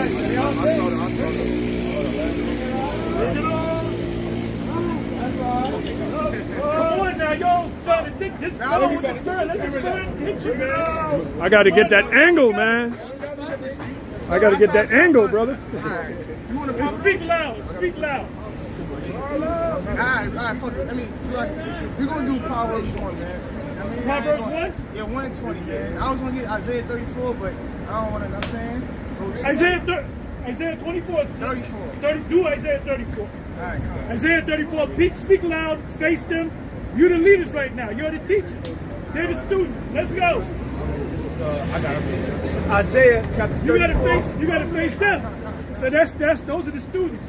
I got to get that angle, man. I got to get that angle, brother. Speak loud. Speak loud. Alright, fuck it. I mean, we're going to do Proverbs 1, man. Proverbs 1? Yeah, 1 and 20, man. I was going to get Isaiah 34, but I don't want to, know what I'm saying? Isaiah 24. 34. Do Isaiah 34. Alright, come on. Isaiah 34. Speak loud. Face them. You're the leaders right now. You're the teachers. They're the students. Let's go. I got it. This is Isaiah chapter 34. You gotta face them. So those are the students.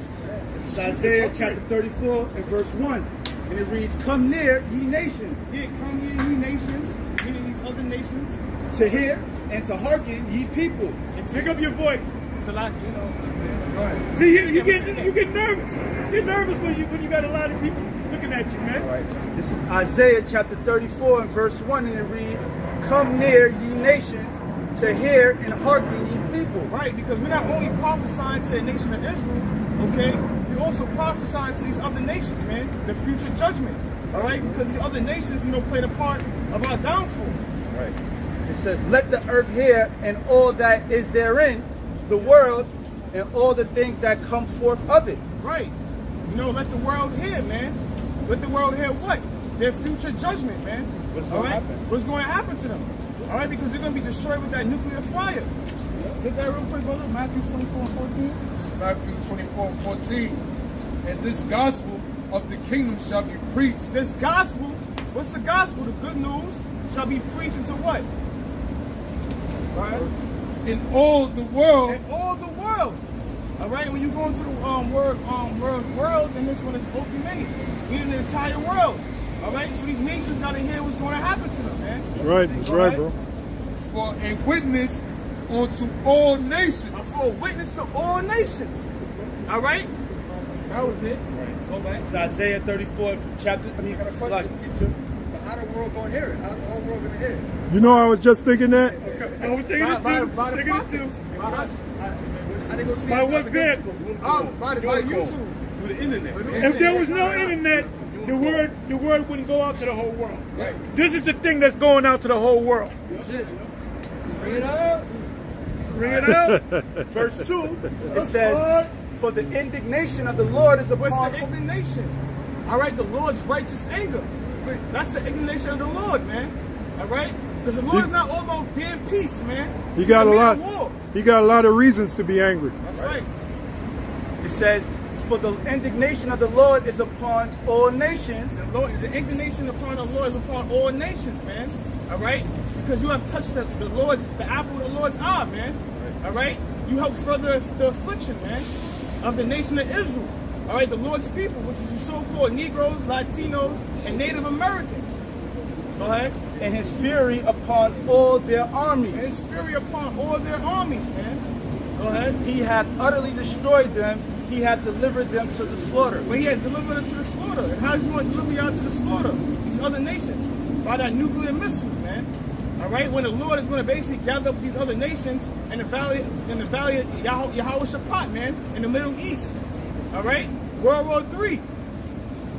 This is Isaiah chapter 34 and verse 1. And it reads, "Come near, ye nations." Yeah, come here, ye nations, meaning these other nations. "To hear and to hearken, ye people." And pick up your voice. So like, you know, go ahead. See, you get nervous. You get nervous when you got a lot of people looking at you, man. All right. This is Isaiah chapter 34 and verse 1, and it reads, "Come near, ye nations, to hear and hearken, ye people." Right, because we're not only prophesying to the nation of Israel, okay? We're also prophesying to these other nations, man, the future judgment. All right, because these other nations, played a part of our downfall. Right. It says, "Let the earth hear and all that is therein, the world and all the things that come forth of it." Right. Let the world hear, man. Let the world hear what? Their future judgment, man. What's going to happen? What's going to happen to them? All right, because they're going to be destroyed with that nuclear fire. Get that real quick, brother. Matthew 24 and 14. This is Matthew 24 and 14. "And this gospel of the kingdom shall be preached." This gospel, what's the gospel? The good news shall be preached into what? Right? In all the world. In all the world. All right, when you go into the world, then this one is open-minded, meaning the entire world. All right, so these nations got to hear what's going to happen to them, man. Right, that's right, bro. "For a witness unto all nations." For a witness to all nations. All right? That was it. Right. Go back. It's Isaiah 34 chapter. I got a question, teacher. How the world going to hear it? How's the whole world going to hear it? You know, I was just thinking that. I was thinking it too. By the prophets. By what vehicle? By YouTube. Through the internet. If there was no internet, the word wouldn't go out to the whole world. Right. This is the thing that's going out to the whole world. Bring it up. Bring it up. Verse 2, it says, "For the indignation of the Lord is upon..." What's the indignation? All right, the Lord's righteous anger. That's the indignation of the Lord, man. All right? Because the Lord is not all about damn peace, man. He got a lot. War. He got a lot of reasons to be angry. That's right. It says, "For the indignation of the Lord is upon all nations." The indignation upon the Lord is upon all nations, man. All right? Because you have touched the apple of the Lord's eye, man. All right? You help further the affliction, man, of the nation of Israel. All right? The Lord's people, which is the so-called Negroes, Latinos, and Native Americans. Go ahead. "And his fury upon all their armies. And his fury upon all their armies, man. Go ahead. He hath utterly destroyed them. He hath delivered them to the slaughter." But he has delivered them to the slaughter. And how's he going to deliver y'all to the slaughter? These other nations. By that nuclear missiles, man. All right? When the Lord is going to basically gather up these other nations in the valley of Yahweh Shaphat, man, in the Middle East. All right? World War III.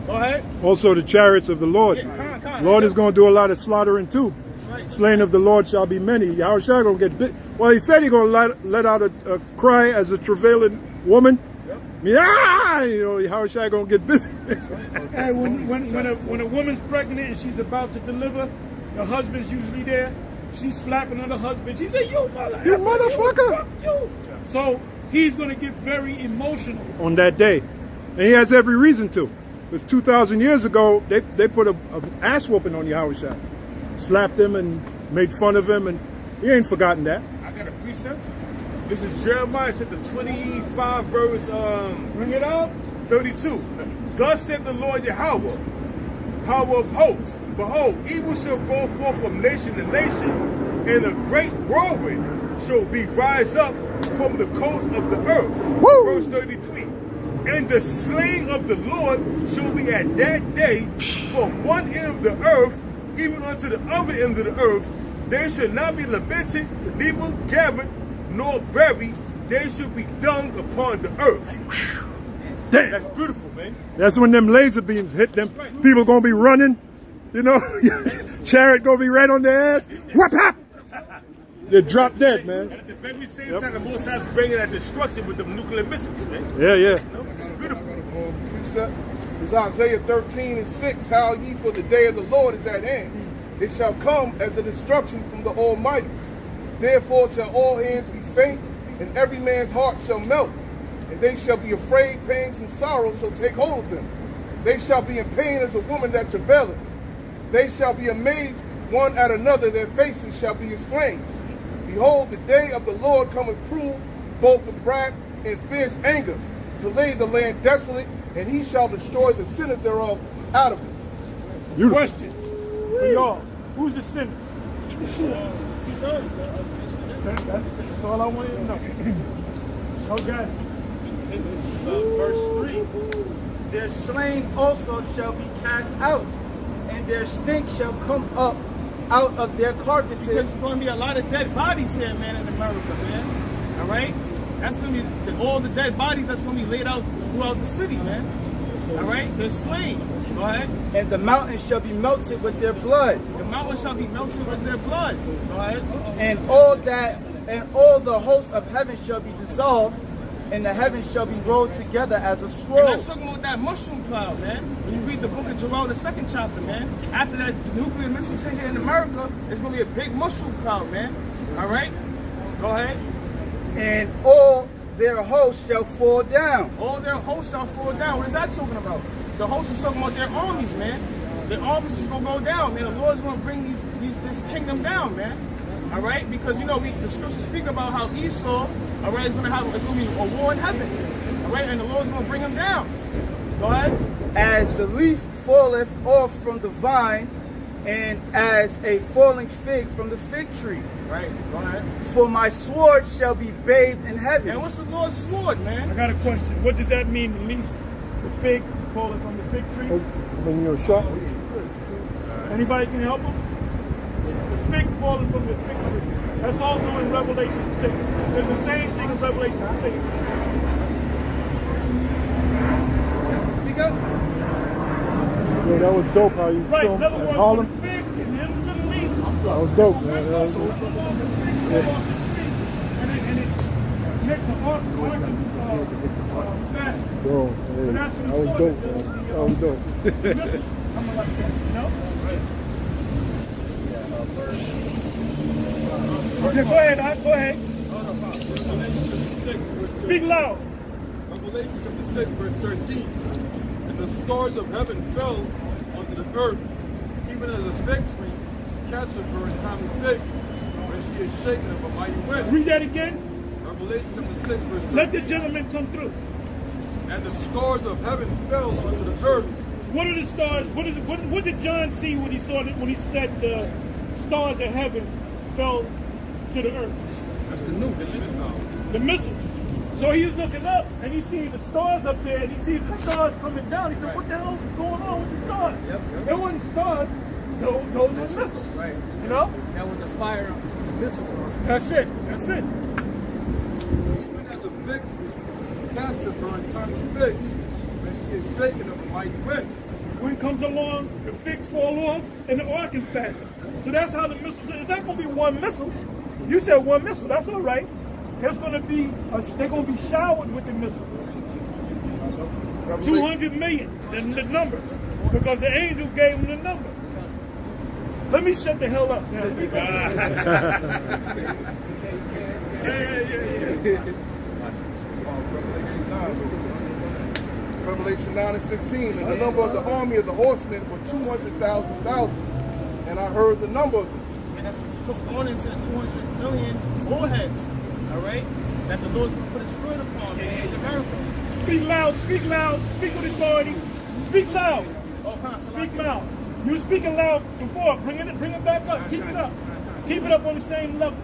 Go ahead. Also, the chariots of the Lord. Yeah, Lord is going to do a lot of slaughtering too. That's right. Slain of the Lord shall be many. Yahushua going to get bit. Well, he said he's going to let out a cry as a travailing woman. Yep. Yeah, Yahushua going to get busy. Hey, when a woman's pregnant and she's about to deliver, the husband's usually there. She's slapping on the husband. She said, "You motherfucker." Fuck you. So he's going to get very emotional On that day. And he has every reason to. Because 2,000 years ago, they put an ass whooping on Yahushua. Slapped him and made fun of him, and he ain't forgotten that. I got a precept. This is Jeremiah chapter 25, verse Bring it up. 32. "Thus said the Lord Yahweh, power of hosts, behold, evil shall go forth from nation to nation, and a great whirlwind shall be rise up from the coast of the earth." Woo! Verse 33. "And the slain of the Lord shall be at that day from one end of the earth even unto the other end of the earth. There shall not be lamented, neither gathered, nor buried, they shall be dung upon the earth. Damn. That's beautiful, man. That's when them laser beams hit them. People gonna be running, you know. Chariot gonna be right on their ass. Whap hap. They drop dead, man. And at the very same time, the Most High is bringing that destruction with the nuclear missiles, man. Yeah. It's beautiful. Precept is Isaiah 13:6. How ye, for the day of the Lord is at hand. It shall come as a destruction from the Almighty. Therefore shall all hands be faint, and every man's heart shall melt. And they shall be afraid, pangs and sorrows shall take hold of them. They shall be in pain as a woman that travaileth. They shall be amazed one at another, their faces shall be as flames. Behold, the day of the Lord cometh cruel, both with wrath and fierce anger, to lay the land desolate, and he shall destroy the sinners thereof out of it. Beautiful. Question for y'all: who's the sinners? That's all I wanted to know. Okay. Verse 3. Their slain also shall be cast out, and their stink shall come up out of their carcasses. Because there's going to be a lot of dead bodies here, man, in America, man. All right? That's going to be all the dead bodies that's going to be laid out throughout the city, man. All right? They're slain. Go ahead. And the mountains shall be melted with their blood. The mountains shall be melted with their blood. Go ahead. And all the hosts of heaven shall be dissolved, and the heavens shall be rolled together as a And scroll. that's talking about that mushroom cloud, man. When you read the book of Joel, the 2nd chapter, man, after that nuclear missiles hit here in America, it's going to be a big mushroom cloud, man. All right? Go ahead. And all their hosts shall fall down. All their hosts shall fall down. What is that talking about? The hosts is talking about their armies, man. Their armies is going to go down, man. The Lord's going to bring this kingdom down, man. All right? Because, you know, the scriptures speak about how Esau, all right, it's going to be a war in heaven. All right? And the Lord's going to bring him down. Go ahead. As the leaf falleth off from the vine, and as a falling fig from the fig tree. Right. Go ahead. For my sword shall be bathed in heaven. And what's the Lord's sword, man? I got a question. What does that mean? The leaf, the fig, falling from the fig tree? When you're shot. Anybody can help him? The fig falling from the fig tree. That's also in Revelation 6. There's the same thing in Revelation 6. Speak up. Yeah, that was dope how you Right, filmed in other at words, Harlem. the fig and then the leaf. That was dope, man. That was And it makes an arc back. Bro, hey, that was dope, man. That was dope. I'm like that, you know? Okay, go ahead, go ahead. Speak loud. Revelation chapter 6, verse 13. And the stars of heaven fell onto the earth, even as a fig tree casteth her in time of figs, when she is shaken of a mighty wind. Read that again. Revelation chapter 6, verse 13. Let the gentleman come through. And the stars of heaven fell onto the earth. What are the stars? What did John see when he saw it, when he said the stars of heaven fell to the earth? That's the nukes. The missiles. So he was looking up and he see the stars up there and he sees the stars coming down. He said, what the hell is going on with the stars? There wasn't stars, those were missiles. Right. You know? That was a fire from the missile. That's it. That's it. Even as a fig tree casteth her in time of figs, when she is shaken of a mighty wind. Wind comes along, the figs fall off, and the ark is back. So that's how the missiles. It's not going to be one missile. You said one missile. That's all right. There's going to be. They're going to be showered with the missiles. 200 million, the number, because the angel gave them the number. Let me shut the hell up. Now. Let me go. Yeah. Revelation 9 and 16. And the number of the army of the horsemen were 200,000. And I heard the number of them. And that's going into the 200 million warheads, all right? That the Lord's going to put a spirit upon in America. Speak loud, speak with authority. Speak loud. Speak loud. You were speaking loud before. Bring it back up. Keep it up. Keep it up on the same level.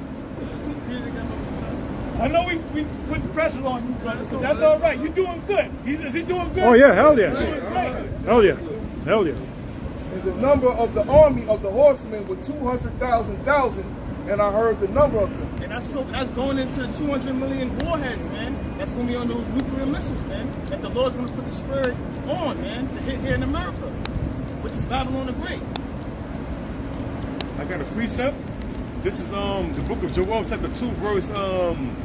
I know we put pressure on you, brother, so that's all right. You're doing good. Is he doing good? Oh yeah, hell yeah. Doing great. Hell yeah. Hell yeah. And the number of the army of the horsemen were 200,000, and I heard the number of them. And that's going into 200 million warheads, man. That's going to be on those nuclear missiles, man. That the Lord's going to put the spirit on, man, to hit here in America, which is Babylon the Great. I got a precept. This is the book of Joel, chapter 2, verse I'm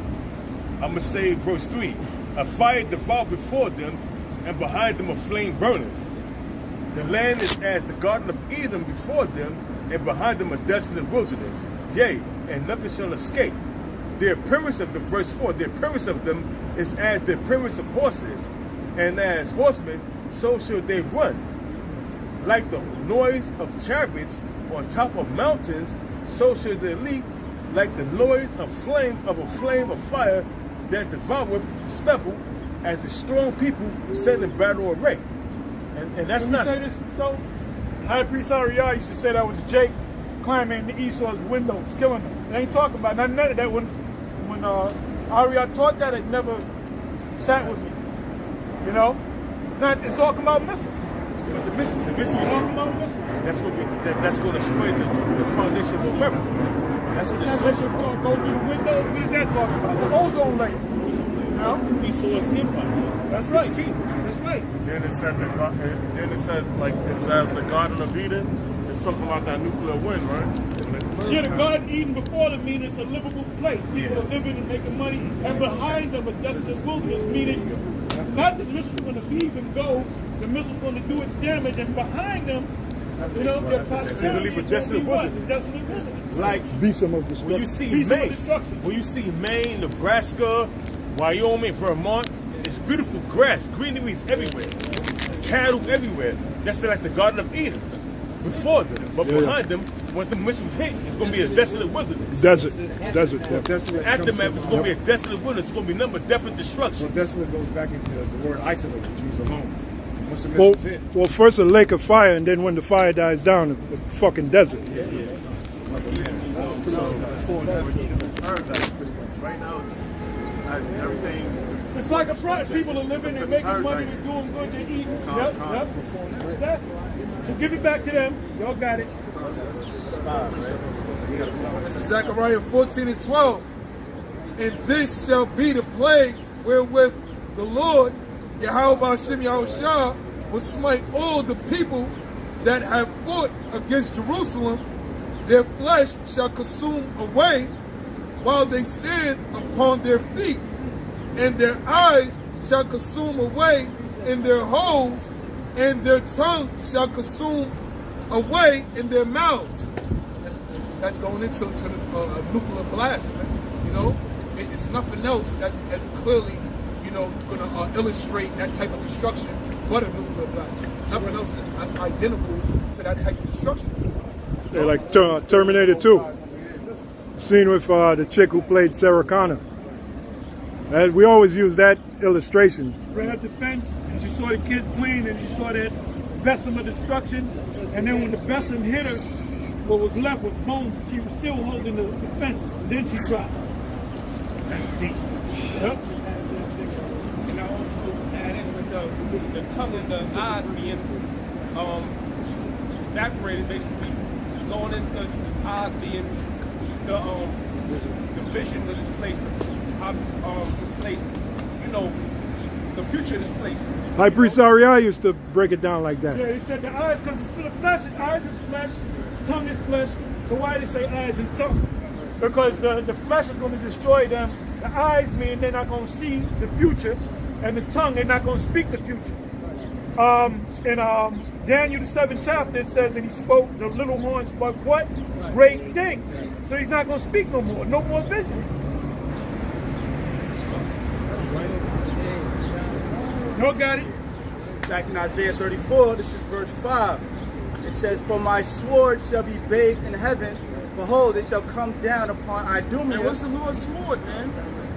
gonna say verse 3. A fire devoured before them, and behind them a flame burneth. The land is as the Garden of Eden before them, and behind them a desolate wilderness. Yea, and nothing shall escape. The appearance of them, verse 4, the appearance of them is as the appearance of horses, and as horsemen, so shall they run. Like the noise of chariots on top of mountains, so shall they leap. Like the noise of a flame of fire that devoureth the stubble, as the strong people set in battle array. And that's Let not. me say this though. High Priest Ariah used to say that was Jake climbing into Esau's windows, killing him. They ain't talking about none of that. When Ariah taught that, it never sat with me. You know, it's talking about missiles. But the missiles, Talking about missiles. that's going to destroy the foundation of America. That's what That's destroys what going to go through the windows. What is that talking about? The ozone layer. You know? Esau's empire. That's right. His kingdom. That's right. Then it said like it's as the Garden of Eden. It's talking about that nuclear wind, right? Yeah, the Garden of Eden before them mean it's a livable place. People are living and making money, and behind them a desolate wilderness, meaning not that the missile's going to leave and go, the missile's going to do its damage, and behind them, you know, their posterity believe a is desolate going to be what? wilderness. Desolate wilderness. Like Besom of destruction. when you see Beast of Maine, destruction. when you see Maine, Nebraska, Wyoming, Vermont, it's beautiful grass, greeneries everywhere, cattle everywhere. That's like the Garden of Eden before them. But behind them, once the missiles hit, it's going to be a desolate wilderness. Desert. Yeah. Desolate Aftermath is going to be a desolate wilderness. It's going to be nothing but death and destruction. So desolate goes back into the word isolate, which means alone. Once the Well, missile's hit, well, first a lake of fire, and then when the fire dies down, a fucking desert. Right now, as everything. It's like a product. People are living, they're making money, they're doing good, they're eating. Yep. Exactly. So give it back to them. Y'all got it. This is Zechariah 14:12. And this shall be the plague wherewith the Lord, Yahweh Hashem Yahushua, will smite all the people that have fought against Jerusalem. Their flesh shall consume away while they stand upon their feet, and their eyes shall consume away in their holes, and their tongue shall consume away in their mouths. That's going into a nuclear blast, man. You know, it's nothing else that's clearly, you know, going to illustrate that type of destruction but a nuclear blast. Nothing else is identical to that type of destruction. They're like Terminator 2. Scene with the chick who played Sarah Connor. We always use that illustration. Ran up the fence, and she saw the kids playing, and she saw that besom of destruction. And then when the besom hit her, what was left was bones. She was still holding the fence. And then she dropped. That's deep. Yep. And I also add in with the tongue and the eyes being evaporated, basically. It's going into the eyes being the visions of this place, this place, you know, the future of this place. High Priest Ariah used to break it down like that. Yeah, he said the eyes, because the flesh, eyes is flesh, tongue is flesh. So why did they say eyes and tongue? Because the flesh is going to destroy them. The eyes mean they're not going to see the future, and the tongue, they're not going to speak the future. In Daniel the 7th chapter, it says that he spoke, the little horn spoke what? Great things. So he's not going to speak no more vision. Y'all got it? Back in Isaiah 34, this is verse 5. It says, For my sword shall be bathed in heaven. Behold, it shall come down upon Idumea. And what's the Lord's sword, man?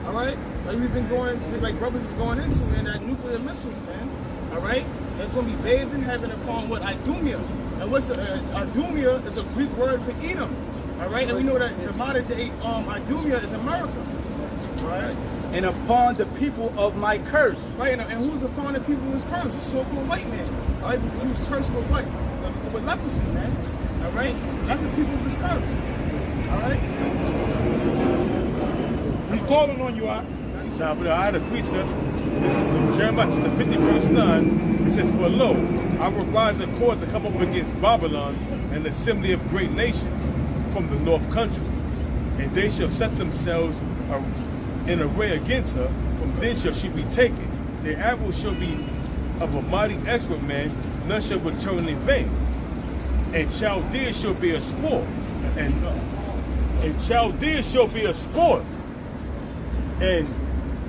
All right? Like we've been going, like brothers is going into, man, that nuclear missiles, man. All right? It's going to be bathed in heaven upon what? Idumea. And what's Idumea is a Greek word for Edom. All right? And we know that the modern day Idumea is America. All right? And upon the people of my curse. Right, and who's upon the people who's cursed? The so-called white man. All right? Because he was cursed with what? With leprosy, man. All right? That's the people of his curse. All right? calling on you, I. Shall I had a precept. This is from Jeremiah chapter 50, verse 9. It says, "For lo, I will rise a cause to come up against Babylon and the assembly of great nations from the north country. And they shall set themselves in array against her. From thence shall she be taken. Their arrow shall be of a mighty expert man, none shall return in vain. And Chaldea shall be a sport. And Chaldea shall be a sport. And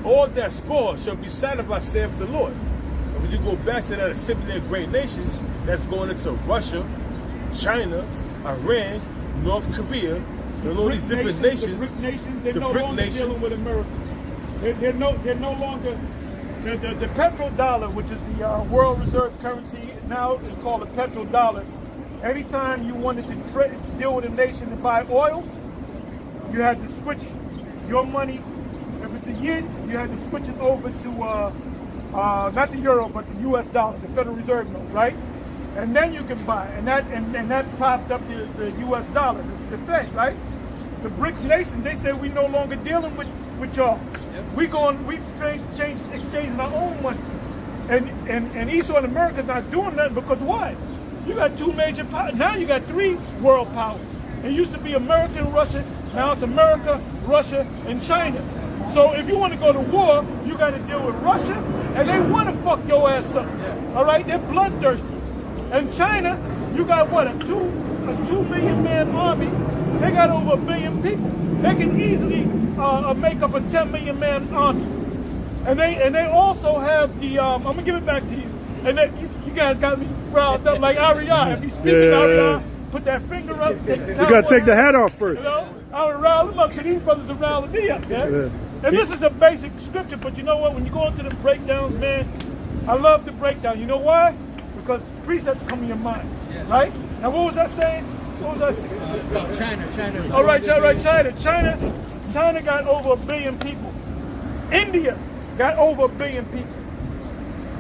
all that spoil shall be satisfied, saith the Lord." And when you go back to that assembly of great nations, that's going into Russia, China, Iran, North Korea, and all these different nations. The BRIC nations, they're no longer dealing with America. They're no longer, the petrodollar, which is the world reserve currency, now is called a petrodollar. Anytime you wanted to deal with a nation to buy oil, you had to switch your money. If it's a yen, you had to switch it over to, not the euro, but the US dollar, the Federal Reserve note, right? And then you can buy, and that propped up the US dollar, the thing, right? The BRICS nations, they say we no longer dealing with y'all. Yep. We exchanging our own money. And Esau and America's not doing that because why? You got two major powers, now you got three world powers. It used to be America and Russia, now it's America, Russia, and China. So if you want to go to war, you got to deal with Russia, and they want to fuck your ass up. All right, they're bloodthirsty. And China, you got what, a 2 million man army? They got over 1 billion people. They can easily make up a 10 million man army. And they also have the I'm gonna give it back to you. And you guys got me riled up like Ariana. If you speak to Ariana, put that finger up. You gotta take the hat off first. You know, I would rile them up because these brothers are riling me up, man. Yeah. And this is a basic scripture, but you know what? When you go into the breakdowns, man, I love the breakdown. You know why? Because precepts come in your mind, right? Now, what was I saying? What was I saying? China. All right, China. China got over 1 billion people. India got over 1 billion people.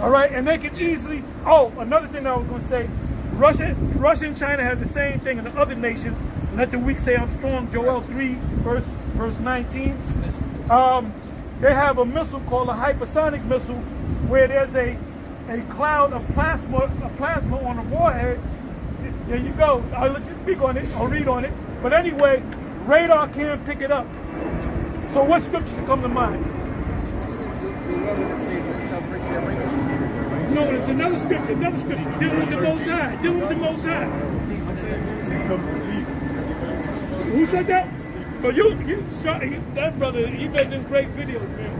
All right, and they can easily. Oh, another thing I was going to say: Russia and China has the same thing in the other nations. Let the weak say I'm strong. Joel 3, verse 19. They have a missile called a hypersonic missile, where there's a cloud of plasma on a warhead. There you go. I'll let you speak on it. I'll read on it. But anyway, radar can't pick it up. So what scriptures come to mind? No, it's another scripture. Deal with the Most High. Who said that? But that brother, he making great videos, man.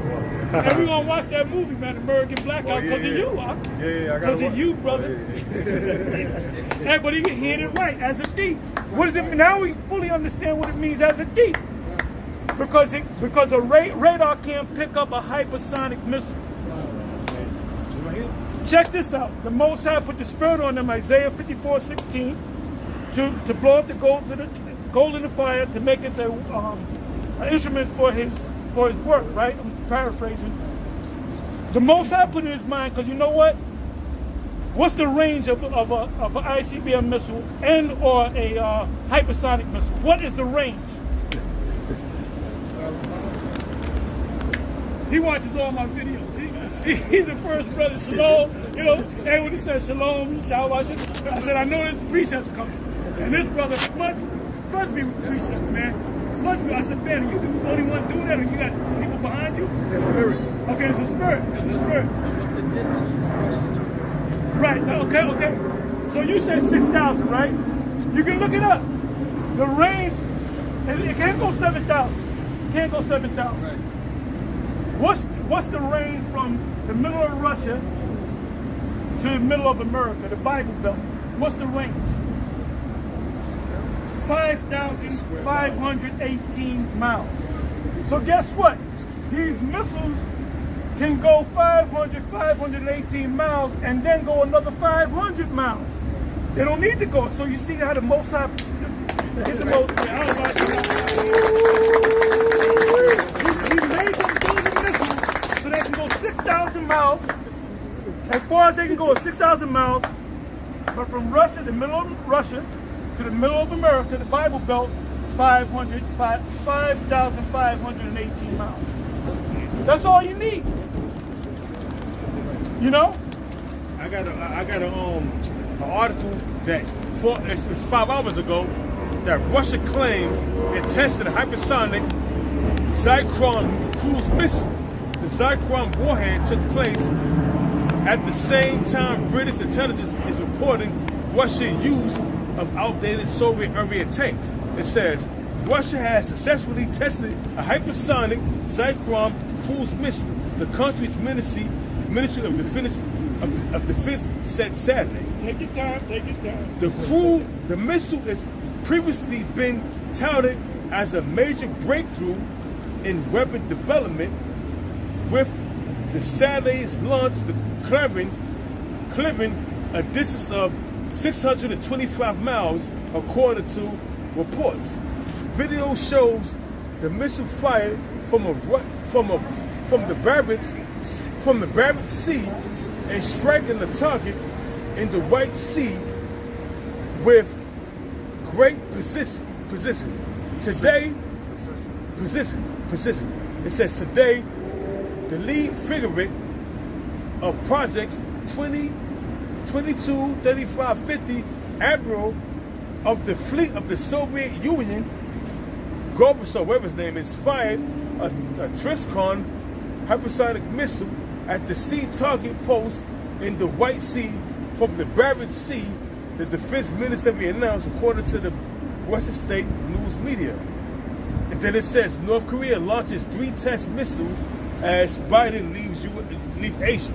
And we're gonna watch that movie, man, American Blackout, because of you, huh? Yeah, because of you, brother. Hey, but he hit it right, as a thief. What does it? Now we fully understand what it means as a thief. Because a radar can't pick up a hypersonic missile. Check this out. The Most High put the spirit on them, Isaiah 54:16, to blow up the gold in the fire, to make it an instrument for his work, right? I'm paraphrasing. The Most High put in his mind, because you know what? What's the range of an ICBM missile and or a hypersonic missile? What is the range? He watches all my videos. He's the first brother, Shalom. You know, and when he said Shalom, Shalom, I said, I know there's precepts coming. And this brother floods me with precepts, man. Floods me. I said, man, are you the only one doing that, or you got people behind you? It's a spirit. Okay, it's a spirit. It's a spirit. So what's the distance from Russia to? Right. Okay. So you said 6,000, right? You can look it up. The range, it can't go 7,000. Can't go 7,000. Right. What's the range from the middle of Russia to the middle of America, the Bible Belt? What's the range? 5,518 miles. So guess what? These missiles can go 518 miles and then go another 500 miles. They don't need to go. So you see how the Most High is the most. He made them build the missiles so they can go 6,000 miles. As far as they can go, 6,000 miles. But from Russia, the middle of Russia, to the middle of America, the Bible Belt, 5,518 miles. That's all you need. You know? I got an article that it's 5 hours ago that Russia claims it tested a hypersonic Zyklon cruise missile. The Zyklon warhead took place at the same time British intelligence is reporting Russian use of outdated Soviet-era tanks. It says Russia has successfully tested a hypersonic Zyklon cruise missile. The country's Ministry of Defense said Saturday. Take your time, take your time. The missile has previously been touted as a major breakthrough in weapon development, with the Saturday's launch clearing a distance of 625 miles, according to reports. Video shows the missile fired from the Barents Sea and striking the target in the White Sea with great precision. Today, precision. It says today, the lead figure of projects 22, 35, 50 admiral of the fleet of the Soviet Union, Gorbachev, whatever his name is, fired a Triskon hypersonic missile at the sea target post in the White Sea from the Barents Sea, the defense ministry announced, according to the Russian state news media. And then it says North Korea launches 3 test missiles as Biden leaves Asia.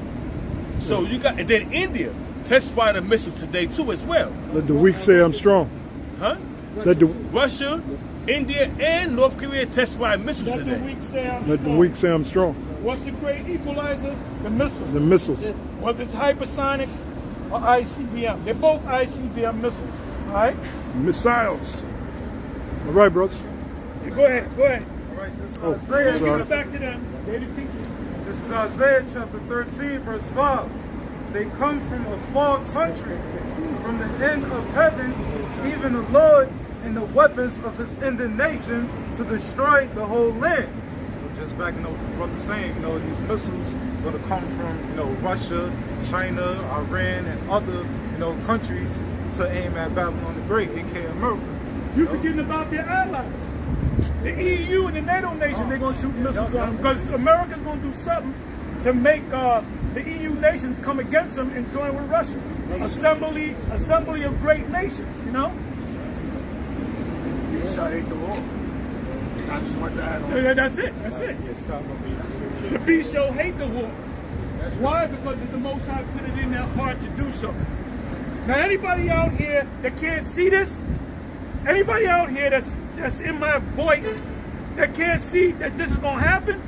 So you got, and then India test fired a missile today too as well. Let the weak say I'm strong. Huh? Russia, India, and North Korea test fired missiles today. Let the weak say I'm strong. What's the great equalizer? The missiles. The missiles. Whether it's hypersonic or ICBM. They're both ICBM missiles. All right? Missiles. All right, brothers. Yeah, go ahead. All right, this is Isaiah. Give it back to them. They the teachers. This is Isaiah chapter 13, verse 5. They come from a far country, from the end of heaven, even the Lord and the weapons of his indignation to destroy the whole land. Just backing up what the brother saying, these missiles are going to come from, Russia, China, Iran, and other, countries to aim at Babylon the Great, aka America. You're forgetting about their allies. The EU and the NATO nations, they're going to shoot missiles on them because America's going to do something to make the EU nations come against them and join with Russia. Assembly of great nations, You shall hate the war. I just want to add on. That's it. The beast shall hate the war. Why? Because the Most High put it in their heart to do so. Now, anybody out here that can't see this, anybody out here that's in my voice that can't see that this is gonna happen,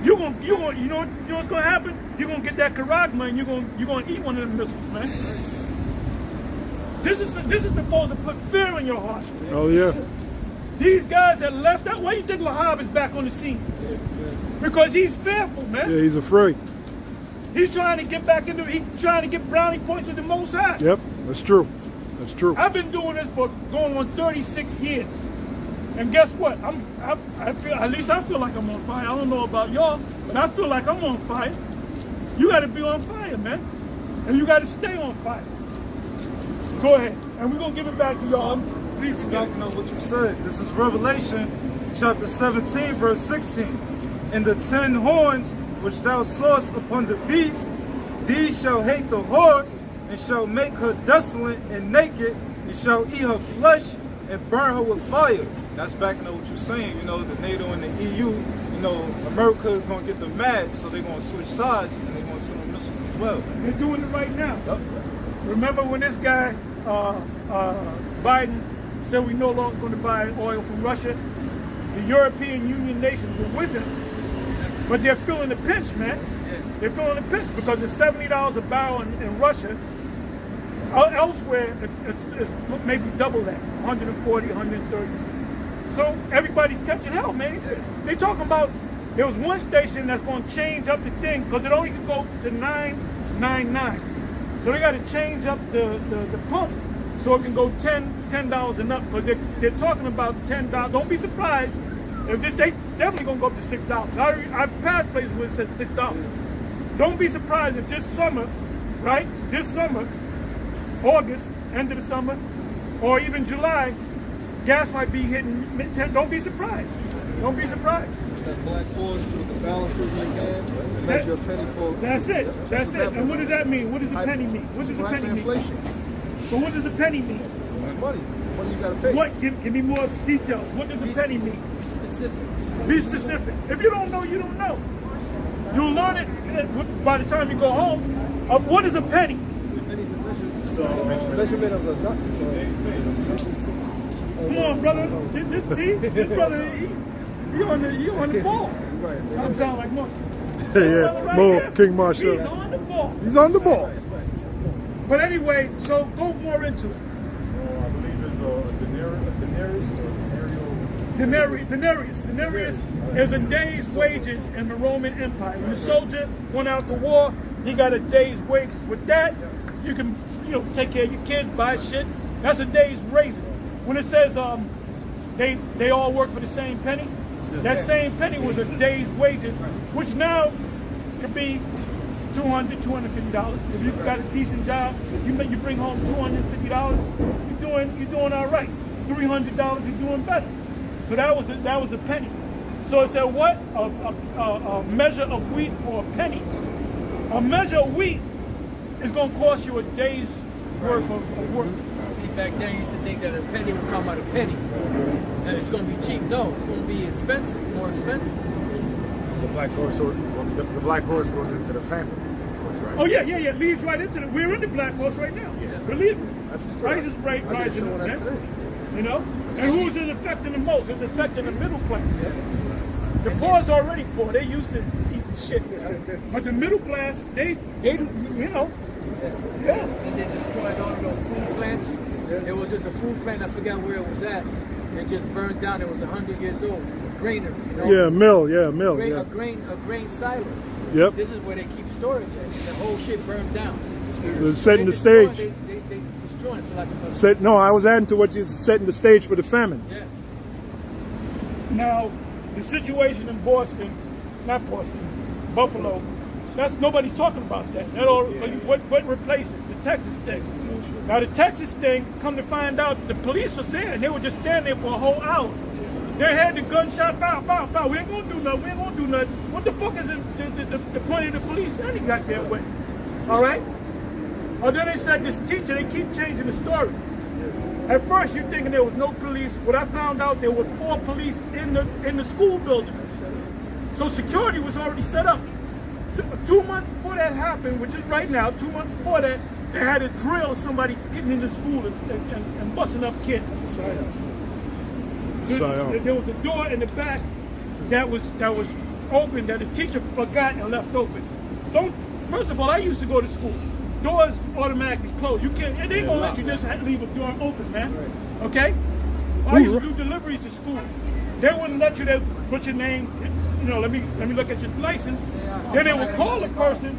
you know what's gonna happen? You're gonna get that karagma and you're gonna eat one of them missiles, man. This is supposed to put fear in your heart. Oh yeah. These guys that left out, why you think Lahab is back on the scene? Because he's fearful, man. Yeah, he's afraid. He's trying to get back he's trying to get brownie points with the Most High. Yep, that's true. That's true. I've been doing this for going on 36 years. And guess what? I feel, at least I feel like I'm on fire. I don't know about y'all, but I feel like I'm on fire. You got to be on fire, man. And you got to stay on fire. Go ahead. And we're going to give it back to y'all. Please backing up what you said. This is Revelation chapter 17, verse 16. And the 10 horns which thou sawest upon the beast, these shall hate the whore, and shall make her desolate and naked, and shall eat her flesh and burn her with fire. That's backing up what you're saying. The NATO and the EU, America is going to get them mad, so they're going to switch sides, and they're going to send them missiles as well. They're doing it right now. Yep. Remember when this guy, Biden, said we no longer going to buy oil from Russia? The European Union nations were with him, but they're feeling the pinch, man. They're feeling the pinch because it's $70 a barrel in Russia. Elsewhere, it's maybe double that, 140, 130. So everybody's catching hell, man. They talking about there was one station that's going to change up the thing because it only could go to 999. So they got to change up the pumps so it can go 10 $10 and up because they're talking about $10. Don't be surprised if this, they definitely gonna go up to $6. I passed places where it said $6. Don't be surprised if this summer, right? This summer, August, end of the summer, or even July, gas might be hitting 10. Don't be surprised. Don't be surprised. That black horse with the balances in your hand, measure a penny for. That's it. That's it. And what does that mean? What does a penny mean? What does a penny mean? Inflation. So what does a penny mean? It's money. Money you gotta pay. What? Give me more details. What does a penny mean? Specific. Be specific. If you don't know, you don't know. You'll learn it by the time you go home. What is a penny? Measurement of the nut. Come on, brother. This brother, he on the ball. I'm sound like Mo. Yeah, Mo, King Marshall. He's on the ball. He's on the ball. But anyway, so go more into it. I believe it's a Denarius is a day's wages in the Roman Empire. When the soldier went out to war, he got a day's wages. With that, you can, take care of your kids, buy shit. That's a day's wages. When it says they all work for the same penny, that same penny was a day's wages, which now could be $200, $250. If you've got a decent job, you bring home $250, you're doing all right. $300, you're doing better. So that was a penny. So it said what? A measure of wheat for a penny. A measure of wheat is going to cost you a day's worth of work. See, back then you used to think that a penny was talking about a penny. And it's going to be cheap. No, it's going to be expensive, more expensive. the black horse goes into the family. Right? Oh yeah, leads right into it. We're in the black horse right now. Yeah. Believe me. That's the Prices right rising. And who's it affecting the most? It's affecting the middle class. The poor's already poor. They used to eat shit. But the middle class, they yeah. And they destroyed all those food plants. There was just a food plant, I forgot where it was at. It just burned down. It was 100 years old. A grainer, Yeah, mill. A grain silo. Yep. This is where they keep storage at. The whole shit burned down. It's setting the stage. They destroying so like No, I was adding to what you setting the stage for the famine. Yeah. Now, the situation in Boston, not Boston, Buffalo, nobody's talking about that. What replaced it? The Texas thing. Now the Texas thing, come to find out, the police was there and they were just standing there for a whole hour. They had the gunshot, pow, pow, pow. We ain't gonna do nothing. What the fuck is the point of the police any goddamn way? All right? Or then they said this teacher, they keep changing the story. At first you're thinking there was no police. What I found out, there were 4 police in the school building. So security was already set up. 2 months before that happened, which is right now, 2 months before that, they had a drill of somebody getting into school and busting up kids. There was a door in the back that was open that the teacher forgot and left open. First of all, I used to go to school. Doors automatically close. You can't, and they ain't gonna let you just leave a door open, man. Okay? I used to do deliveries to school. They wouldn't let you put your name, let me look at your license. Then they would call the person.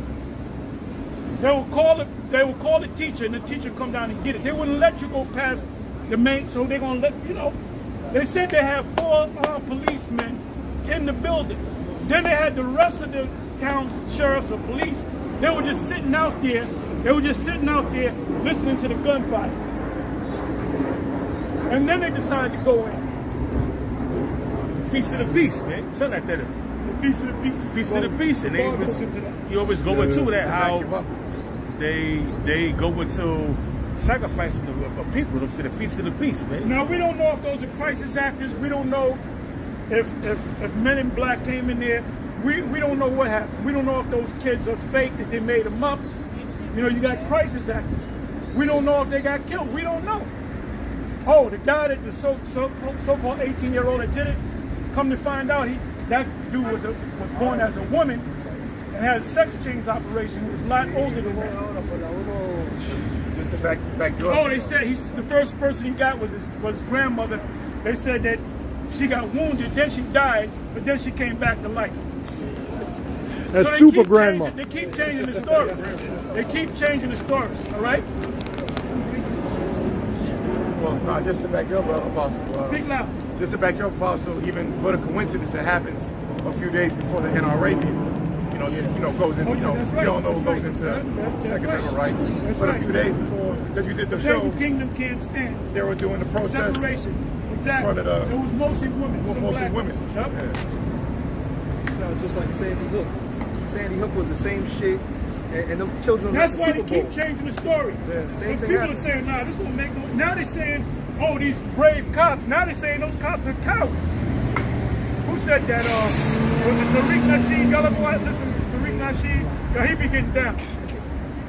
They would call the teacher, and the teacher would come down and get it. They wouldn't let you go past the main, so they're gonna let They said they had 4 policemen in the building. Then they had the rest of the town's sheriffs or police. They were just sitting out there. Listening to the gunfire. And then they decided to go in. Feast of the Beast, man. Something like that. The Feast of the Beast. Feast of the Beast. And you always go into that, how they go into sacrificing the people to the Feast of the Beast, man. Now, we don't know if those are crisis actors. We don't know if Men in Black came in there. We don't know what happened. We don't know if those kids are fake, that they made them up. You got crisis actors. We don't know if they got killed. We don't know. Oh, the guy that the so-called 18-year-old that did it, come to find out, that dude was born as a woman and had a sex change operation. He was a lot older than that. Just to back you up. Oh, they said the first person he got was his grandmother. They said that she got wounded, then she died, but then she came back to life. That's so super grandma. They keep changing the story. All right? Well, just to back up, Apostle. Speak loud. Just to back up, Apostle. Even what a coincidence that happens a few days before the NRA meeting. Goes in. That's right. We all know That's goes right. into Second right. Amendment rights. That's But right. a few days before that you did the show, Second Kingdom can't stand. they were doing the protest. Separation. Exactly. In front of It was mostly women. some mostly black women. Yep. Sounds just like Sandy Hook. Sandy Hook was the same shape, and the children. That's were why at they the Super keep Bowl. changing the story. Yeah, same Because thing people happened. are saying, nah, this don't make no. Now they're saying, oh, these brave cops. Now they're saying those cops are cowards. Who said that? Was it Tariq Nasheed? Y'all ever watch? Listen to Tariq Nasheed? Yeah, he be getting down.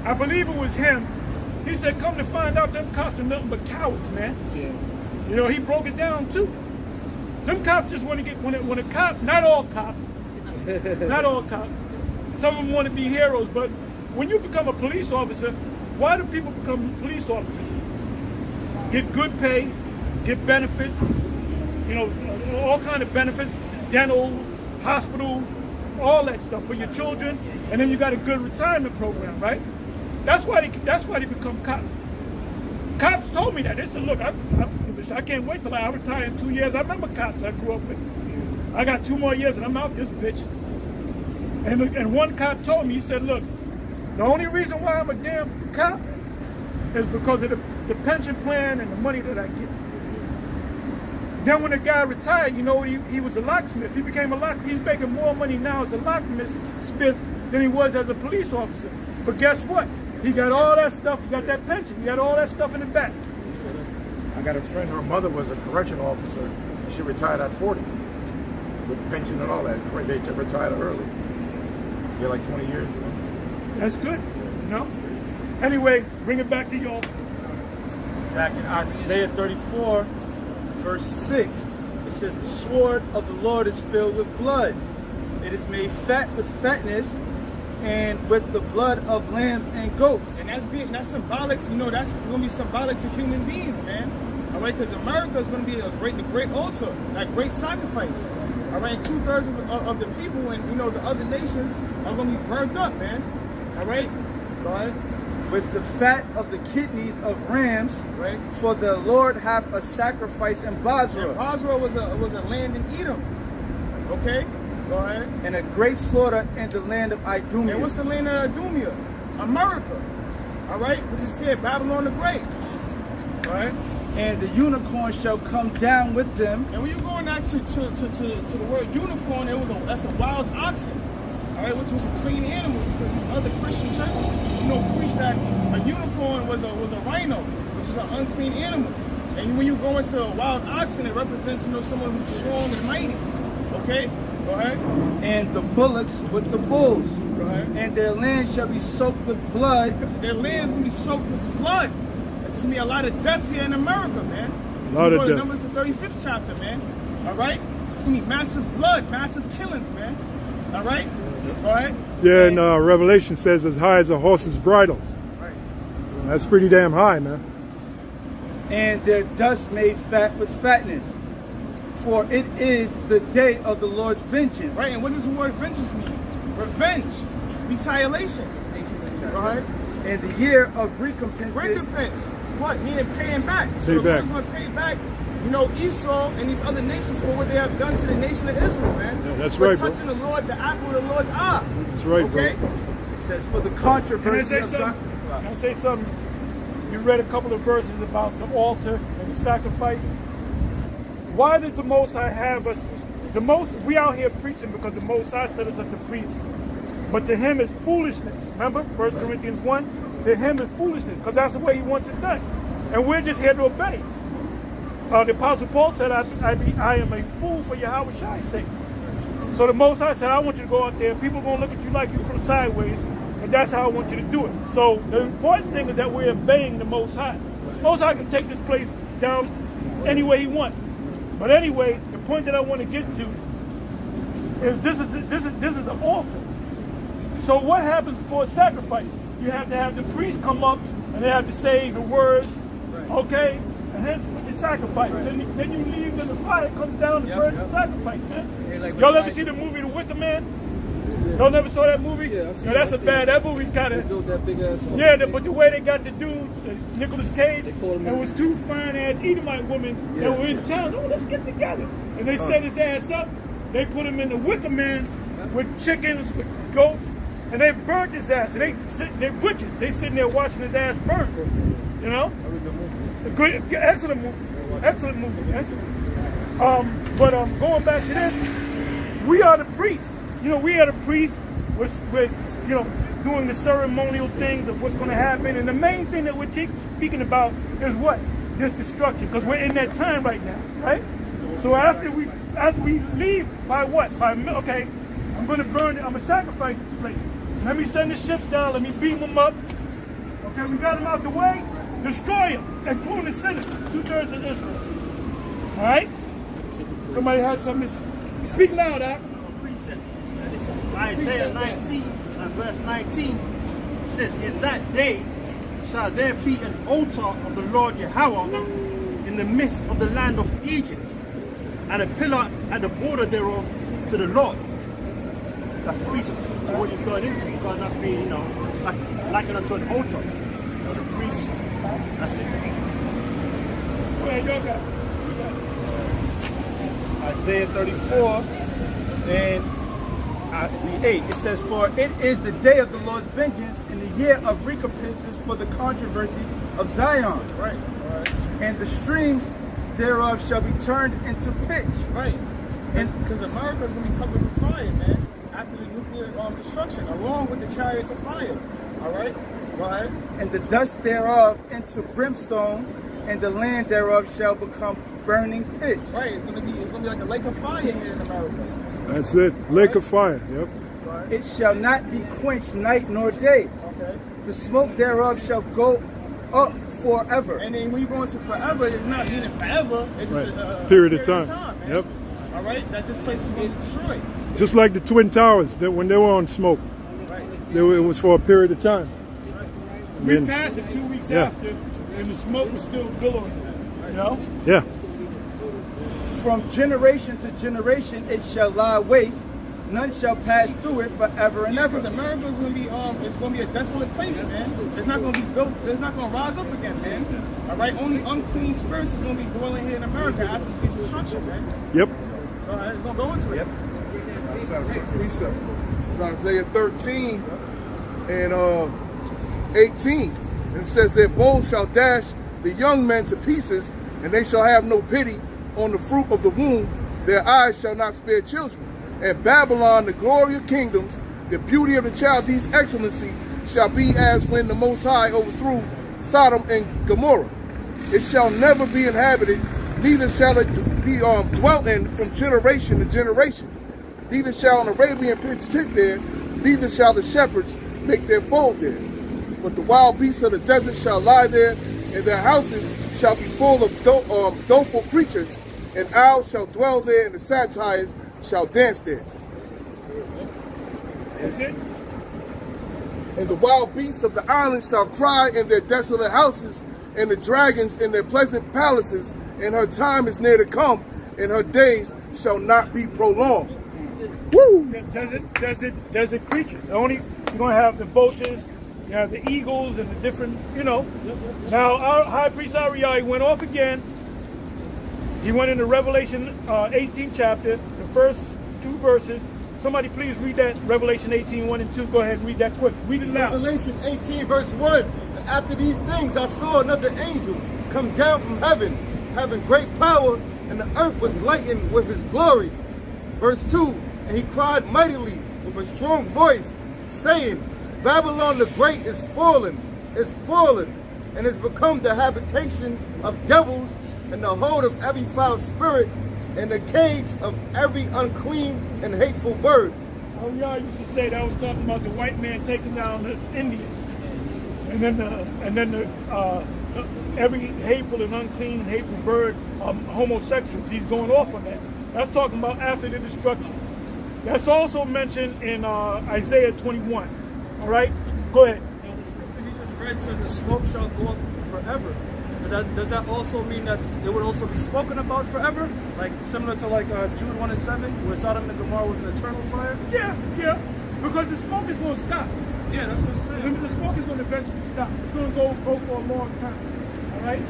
I believe it was him. He said, come to find out, them cops are nothing but cowards, man. Yeah. You know, he broke it down too. Them cops just want to get, when a cop, not all cops, not all cops, some of them want to be heroes, but when you become a police officer, why do people become police officers? Get good pay, get benefits, all kind of benefits, dental, hospital, all that stuff for your children, and then you got a good retirement program, right? That's why they become cops. Cops told me that. They said, look, I can't wait till I retire in 2 years. I remember cops I grew up with. I got 2 more years and I'm out this bitch. And one cop told me, he said, look, the only reason why I'm a damn cop is because of the pension plan and the money that I get. Then when the guy retired, he was a locksmith. He became a locksmith. He's making more money now as a locksmith than he was as a police officer. But guess what? He got all that stuff. He got that pension. He got all that stuff in the back. I got a friend, her mother was a correctional officer, and she retired at 40 with pension and all that. They retired early. Yeah, like 20 years. That's good, Anyway, bring it back to y'all. Back in Isaiah 34, verse 6, it says, the sword of the Lord is filled with blood. It is made fat with fatness, and with the blood of lambs and goats. And that's symbolic, that's going to be symbolic to human beings, man. All right, because America is going to be the great altar, that great sacrifice. All right, 2/3 of the people and, the other nations are going to be burned up, man. All right? Go ahead. With the fat of the kidneys of rams, right? For the Lord hath a sacrifice in Basra. And Basra was a land in Edom. Okay? Go ahead. And a great slaughter in the land of Idumea. And what's the land of Idumea? America. All right? Which is here, Babylon the Great. All right? And the unicorn shall come down with them. And when you're going out to the word unicorn, that's a wild oxen. All right, which was a clean animal, because these other Christian churches, preach that a unicorn was a rhino, which is an unclean animal. And when you go into a wild oxen, it represents, someone who's strong and mighty. Okay? Go ahead. And the bullocks with the bulls. Go ahead. And their land shall be soaked with blood. Their land is going to be soaked with blood. There's going to be a lot of death here in America, man. A lot of death. Numbers the 35th chapter, man. All right? It's going to be massive blood, massive killings, man. All right? All right? Yeah, and Revelation says as high as a horse's bridle. Right. That's pretty damn high, man. And their dust made fat with fatness. For it is the day of the Lord's vengeance. Right, and what does the word vengeance mean? Revenge, retaliation. Right? And the year of recompense. Recompense. What? Meaning paying back. So the Lord's going to pay back, Esau and these other nations for what they have done to the nation of Israel, man. Yeah, that's for right, bro. touching the Lord, the apple of the Lord's eye. That's right, okay? bro. It says, for the controversy of Can I say something? You read a couple of verses about the altar and the sacrifice. Why does the Most High have us? We out here preaching because the Most High set us up to preach. But to him it's foolishness. Remember, 1 Corinthians 1? To him it's foolishness, because that's the way he wants it done. And we're just here to obey. The Apostle Paul said, I am a fool for Yahweh's sake. So the Most High said, I want you to go out there. People are going to look at you like you're sideways, and that's how I want you to do it. So the important thing is that we're obeying the Most High. The Most High can take this place down any way he wants. But anyway, the point that I want to get to is this is an altar. So what happens before a sacrifice? You have to have the priest come up and they have to say the words, okay? And hence with the sacrifice. Then you leave and the fire comes down and burns the sacrifice, man. Y'all ever see the movie The Wicker Man? Y'all never saw that movie? Yeah, I seen No, that's it, I a bad. seen That movie kind They of. built that big ass. Yeah, but the way they got the dude, Nicolas Cage, called him and was two fine ass Edomite women Yeah. that were in town. Oh, let's get together. And they set his ass up. They put him in the Wicker Man with chickens, with goats, and they burnt his ass. And they butchered. They sitting there watching his ass burn. You know? A good, excellent movie. Excellent movie, man. But going back to this, we are the priests. You know, we are the priests with you know, doing the ceremonial things of what's going to happen. And the main thing that we're speaking about is what? This destruction. Because we're in that time right now, right? So after we leave, by what? By, okay, I'm going to burn it. I'm going to sacrifice this place. Let me send the ships down. Let me beam them up. Okay, we got them out the way. Destroy them. Including the sinners. 2/3 of Israel. All right? Somebody has something. Speak loud, Doc. This is Isaiah 19 and verse 19. It says, in that day shall there be an altar of the Lord Yahweh in the midst of the land of Egypt, and a pillar at the border thereof to the Lord. That's precept to what you've gone into, because that's being, you know, likened unto an altar. You know, the priest, that's it. Go ahead, y'all got it. Isaiah 34 and 8. It says, for it is the day of the Lord's vengeance in the year of recompenses for the controversies of Zion. Right. And the streams thereof shall be turned into pitch. Right. Because America's going to be covered with fire, man, after the nuclear destruction, along with the chariots of fire. All right? Go ahead. And the dust thereof into brimstone, and the land thereof shall become burning pitch. Right. It's going to be like a lake of fire here in America. That's it. Lake of fire. Yep. Right. It shall not be quenched night nor day. Okay. The smoke thereof shall go up forever. And then when you go into forever, it's not meaning forever. It's just a period of time. Man. Yep. All right, that this place is going to be destroyed. Just like the Twin Towers, that when they were on smoke, it was for a period of time. We passed it 2 weeks after, and the smoke was still billowing. You know? Yeah. From generation to generation it shall lie waste. None shall pass through it forever and ever. Because America is going to be it's going to be a desolate place, man. It's not going to be built. It's not going to rise up again, man. All right, only unclean spirits is going to be dwelling here in America after this destruction, man. Yep. It's going to go into it. Yep. It's Isaiah 13 and 18. And it says, their bones shall dash the young men to pieces, and they shall have no pity on the fruit of the womb. Their eyes shall not spare children. And Babylon, the glory of kingdoms, the beauty of the Chaldees' excellency, shall be as when the Most High overthrew Sodom and Gomorrah. It shall never be inhabited, neither shall it be dwelt in from generation to generation. Neither shall an Arabian pitch tent there, neither shall the shepherds make their fold there. But the wild beasts of the desert shall lie there, and their houses shall be full of doleful creatures, and owls shall dwell there, and the satyrs shall dance there. That's it. And the wild beasts of the islands shall cry in their desolate houses, and the dragons in their pleasant palaces, and her time is near to come, and her days shall not be prolonged. Woo! Desert creatures. Only you're going to have the vultures, you have the eagles, and the different, you know. Now, our high priest Ariel went off again. He went into Revelation 18 chapter, the first 2 verses. Somebody please read that, Revelation 18, 1 and 2. Go ahead and read that quick. Read it loud. Revelation 18, verse 1. After these things I saw another angel come down from heaven, having great power, and the earth was lightened with his glory. Verse 2. And he cried mightily with a strong voice, saying, Babylon the Great is fallen, and has become the habitation of devils, and the hold of every foul spirit, and the cage of every unclean and hateful bird. Oh, y'all used to say that was talking about the white man taking down the Indians, and then every hateful and unclean and hateful bird, homosexuals. He's going off on that. That's talking about after the destruction. That's also mentioned in Isaiah 21. All right, go ahead. The scripture you just read says the smoke shall go up forever. Does that also mean that it would also be spoken about forever? Like similar to like Jude 1 and 7, where Sodom and Gomorrah was an eternal fire? Yeah. Because the smoke is going to stop. Yeah, that's what I'm saying. The smoke is going to eventually stop. It's going to go for a long time. All right?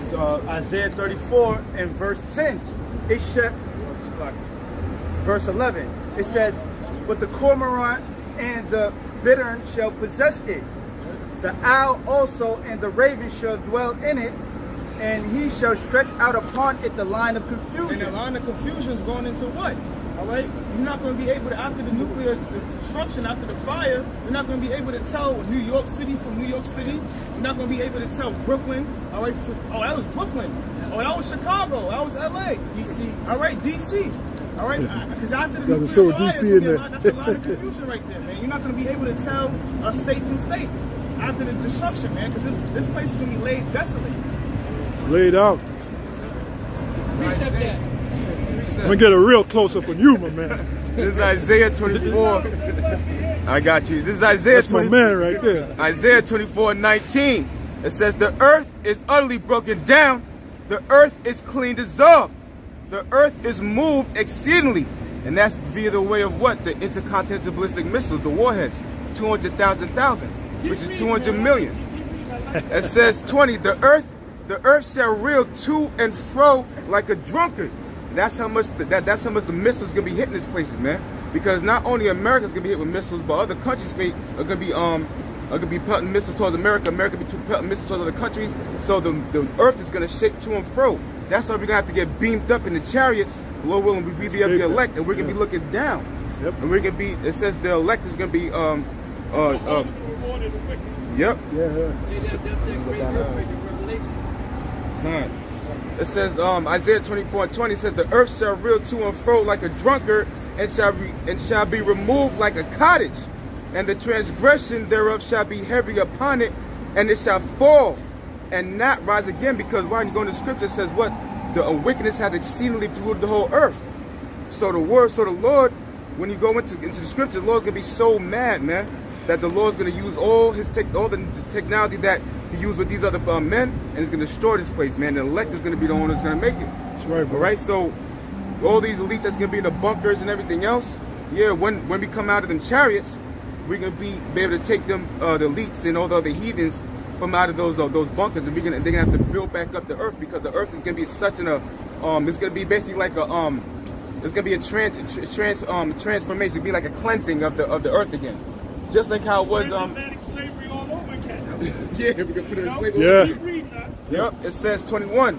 So Isaiah 34 and verse 10. It shall, verse 11. It says, "But the cormorant and the bittern shall possess it. The owl also and the raven shall dwell in it, and he shall stretch out upon it the line of confusion." And the line of confusion is going into what? All right? You're not going to be able to, after the nuclear destruction, after the fire, you're not going to be able to tell New York City from New York City. You're not going to be able to tell Brooklyn. All right? Oh, that was Brooklyn. Oh, that was Chicago. That was LA. DC. All right? DC. All right? Because after the nuclear fire, DC in there. that's a lot of confusion right there, man. You're not going to be able to tell a state from state after the destruction, man, because this place is going to be laid desolate. Laid out. Precept that. I'm gonna get a real close up on you, my man. This is Isaiah 24. I got you. This is Isaiah That's my 24. man right there. Isaiah 24:19. It says, "The earth is utterly broken down. The earth is clean dissolved. The earth is moved exceedingly." And that's via the way of what? The intercontinental ballistic missiles, the warheads. 200,000, which is 200 million. It says 20, the earth shall reel to and fro like a drunkard. That's how much that's how much the missiles gonna be hitting these places, man. Because not only America's gonna be hit with missiles, but other countries are gonna be putting missiles towards America. America be putting missiles towards other countries. So the earth is gonna shake to and fro. That's why we're gonna have to get beamed up in the chariots. Lord willing, we be the elect, and we're gonna be looking down. Yep. And we're gonna be. It says the elect is gonna be. Yep. Yeah. That's that great earthquake in Revelation. It says Isaiah 24:20 says, "The earth shall reel to and fro like a drunkard, and shall be removed like a cottage, and the transgression thereof shall be heavy upon it, and it shall fall and not rise again." Because when you go into scripture, it says what? The wickedness hath exceedingly polluted the whole earth. So the Lord, when you go into the scripture, the Lord's gonna be so mad, man, that the Lord's gonna use all the technology that He used with these other men, and He's gonna destroy this place, man. The elect is gonna be the one that's gonna make it. That's right, bro. All right, so all these elites that's gonna be in the bunkers and everything else, yeah, when we come out of them chariots, we're gonna be able to take them, the elites and all the other heathens from out of those bunkers, and they're gonna have to build back up the earth, because the earth is gonna be such it's gonna be basically like a it's gonna be a transformation, it'll be like a cleansing of the earth again, just like how it was slavery all over again. yeah, we can put it in slavery. Yeah. Yep. It says 21,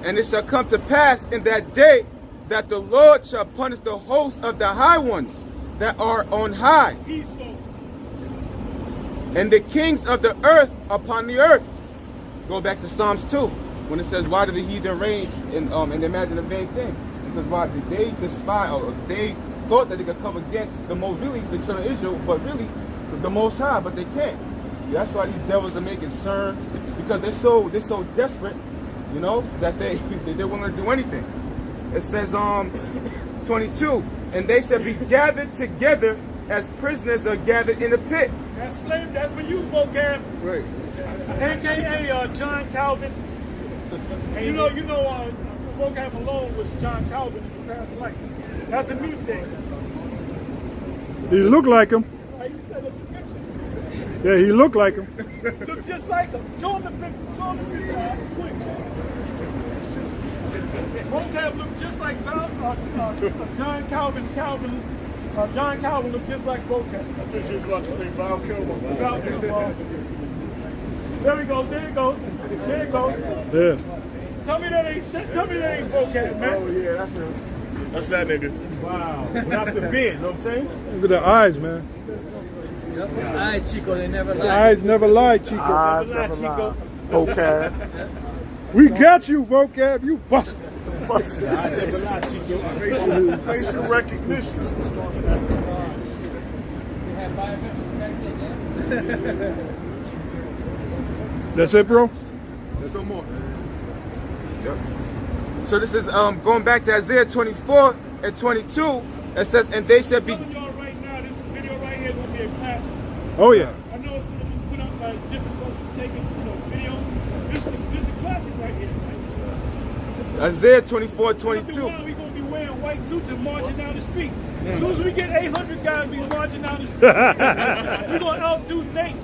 "And it shall come to pass in that day that the Lord shall punish the host of the high ones that are on high, and the kings of the earth upon the earth." Go back to Psalms 2, when it says, "Why do the heathen rage and imagine a vain thing?" Because why did they despise, or they thought that they could come against the children of Israel, but really the Most High, but they can't. That's why these devils are making CERN, because they're so desperate, you know, that they're willing to do anything. It says 22, "And they shall be gathered together as prisoners are gathered in a pit." That's slave. That's for you, vocab. Right. AKA John Calvin. You know, vocab alone was John Calvin in the past life. That's a me thing. He looked like him. Like you said, it's a picture. Yeah, he looked like him. Look just like him. Show him the picture. Show him the picture. Quick. Vocab looked just like John Calvin. John Calvin looked just like vocab. I think she was about to say Val Kilmer. Val Kilmer. There he goes. There he goes. There he goes. Yeah. Tell me that ain't vocab, man. Oh yeah, that's him. That's that nigga. Wow. Without the beard, you know what I'm saying? Look at the eyes, man. Yep. The eyes, Chico, they never lie. The eyes never lie, Chico. Eyes never lie. Okay. We got you, vocab. You busted. Busted. I never lie, Chico. Facial recognition. They had biometrics back then, yeah? That's it, bro? There's no more. Yep. So this is going back to Isaiah 24 and 22. It says, "And they shall be." I'm telling y'all right now, this video right here is gonna be a classic. Oh yeah. I know it's gonna be put up by different folks taking videos. This is a classic right here. Isaiah 24:22. We're gonna be wearing white suits and marching down the streets. As soon as we get 800 guys, we marching down the streets. We're going to outdo Nate.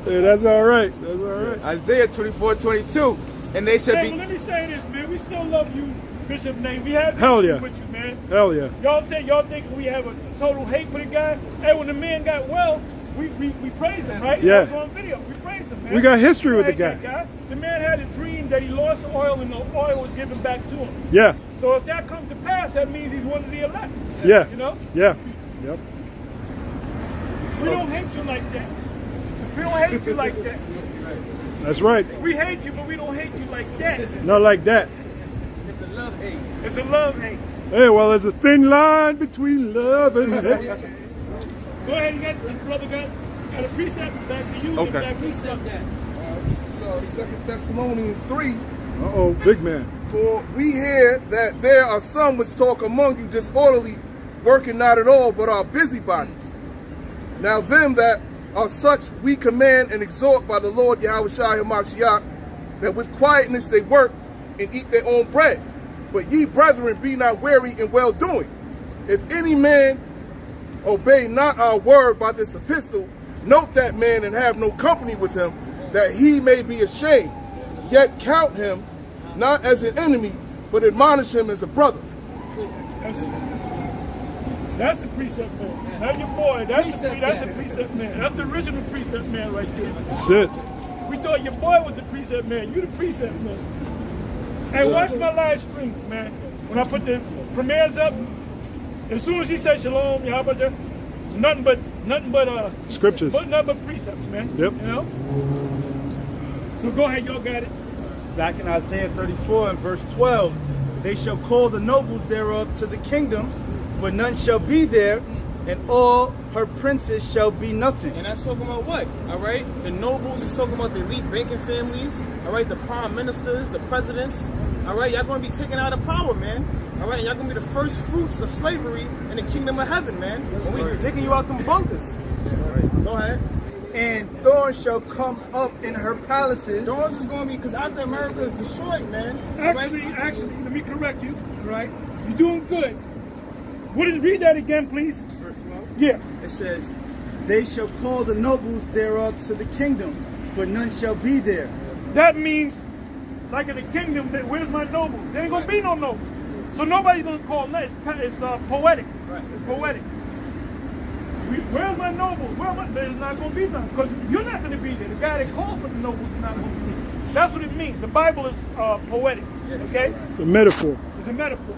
Yeah, that's all right. That's all right. Isaiah 24:22. And they shall Hey, be. but let me say this, man. We still love you, Bishop Nate. We have Hell yeah. with you, man. Hell yeah. Y'all think we have a total hate for the guy? Hey, when the man got well, we praise him, right? Yeah. That was on video. We praise him, man. We got history with the Hey, that guy. The man had a dream that he lost oil and the oil was given back to him. Yeah. So if that comes to pass, that means he's one of the elect. Yeah. You know? Yeah. Yep. We don't hate you like that. We don't hate you like that. That's right. We hate you, but we don't hate you like that. Not like that. It's a love hate. It's a love hate. Hey, well, there's a thin line between love and hate. Go ahead, you guys. Brother got a precept back to you. Okay. That precept that. This is 2 Thessalonians 3. Uh-oh, big man. For we hear that there are some which talk among you disorderly, working not at all, but are busybodies. Now them that are such we command and exhort by the Lord Yahushua HaMashiach, that with quietness they work and eat their own bread. But ye, brethren, be not weary in well-doing. If any man obey not our word by this epistle, note that man and have no company with him, that he may be ashamed. Yet count him not as an enemy, but admonish him as a brother. That's the precept man. That's your boy. That's the precept man. That's the original precept man right there. That's it. We thought your boy was the precept man. You the precept man. Hey, watch my live streams, man. When I put the premieres up, as soon as he says shalom, how about that? Nothing but scriptures. But nothing but precepts, man. Yep. You know? So go ahead, y'all got it. Back in Isaiah 34 and verse 12, they shall call the nobles thereof to the kingdom, but none shall be there, and all her princes shall be nothing. And that's talking about what? All right? The nobles is talking about the elite banking families. All right? The prime ministers, the presidents. All right? Y'all going to be taken out of power, man. All right? Y'all going to be the first fruits of slavery in the kingdom of heaven, man. When we digging you out them bunkers. Go ahead. And thorns shall come up in her palaces. Thorns is going to be, because after America is destroyed, man. Actually, let me correct you, right? You're doing good. Read that again, please. Verse 12? Yeah. It says, they shall call the nobles thereof to the kingdom, but none shall be there. That means, like in the kingdom, where's my nobles? There ain't going to be no nobles. So nobody's going to call that. It's poetic. Right. It's poetic. Where's my nobles? There's not going to be none. Because you're not going to be there. The guy that called for the nobles is not going to be there. That's what it means. The Bible is poetic. Okay? It's a metaphor. It's a metaphor.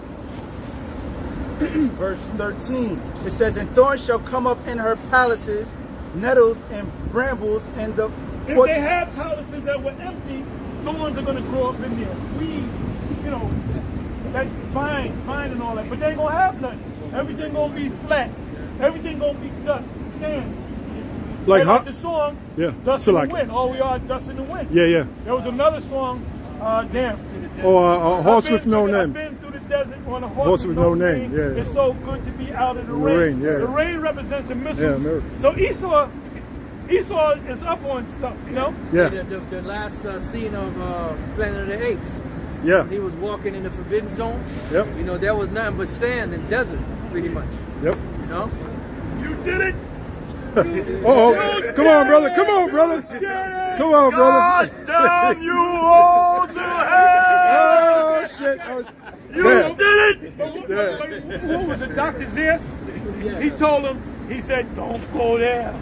Verse 13, it says, and thorns shall come up in her palaces, nettles and brambles in the... If they have palaces that were empty, thorns are going to grow up in there. Weeds, you know, that vine and all that. But they ain't going to have nothing. Everything going to be flat. Everything going to be dust, sand. Like the song, yeah, Dust in the Wind. All we are, dust in the wind. Yeah, yeah. There was another song, damn. A horse with no name. I've been through the desert on a horse with no name. Yeah. It's so good to be out of the rain. Yeah. The rain represents the missiles. Yeah, so Esau is up on stuff, you know? Yeah. The last scene of Planet of the Apes. Yeah. He was walking in the forbidden zone. Yep. You know, there was nothing but sand and desert, pretty much. Yep. You know? You did it! Oh, come on, brother. Come on, brother. Come on, brother. God damn you all to hell! Oh, shit. You did it! What was it, Dr. Zeus? He told him, he said, don't go there.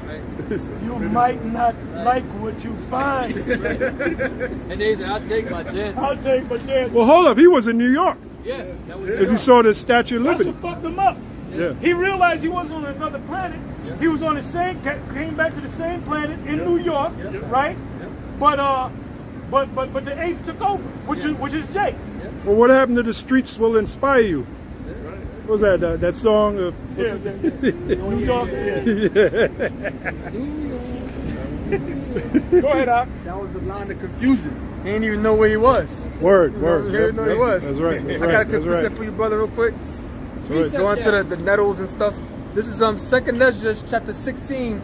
You might not like what you find. And they said, I'll take my chance. I'll take my chance. Well, hold up. He was in New York. Yeah. That was Because he saw the Statue of Liberty. That's what fucked him up. Yeah. He realized he wasn't on another planet. Yeah. He was on the same, came back to the same planet in New York, right? But the apes took over, which is Jake. Well, what happened to the streets will inspire you? What was that? That song? New York. Go ahead, Doc. That was the line of confusion. He didn't even know where he was. Word. He didn't know where he was. That's right. I got a quick precept for you, brother, real quick. Going to the nettles and stuff. This is 2nd Ezra chapter 16,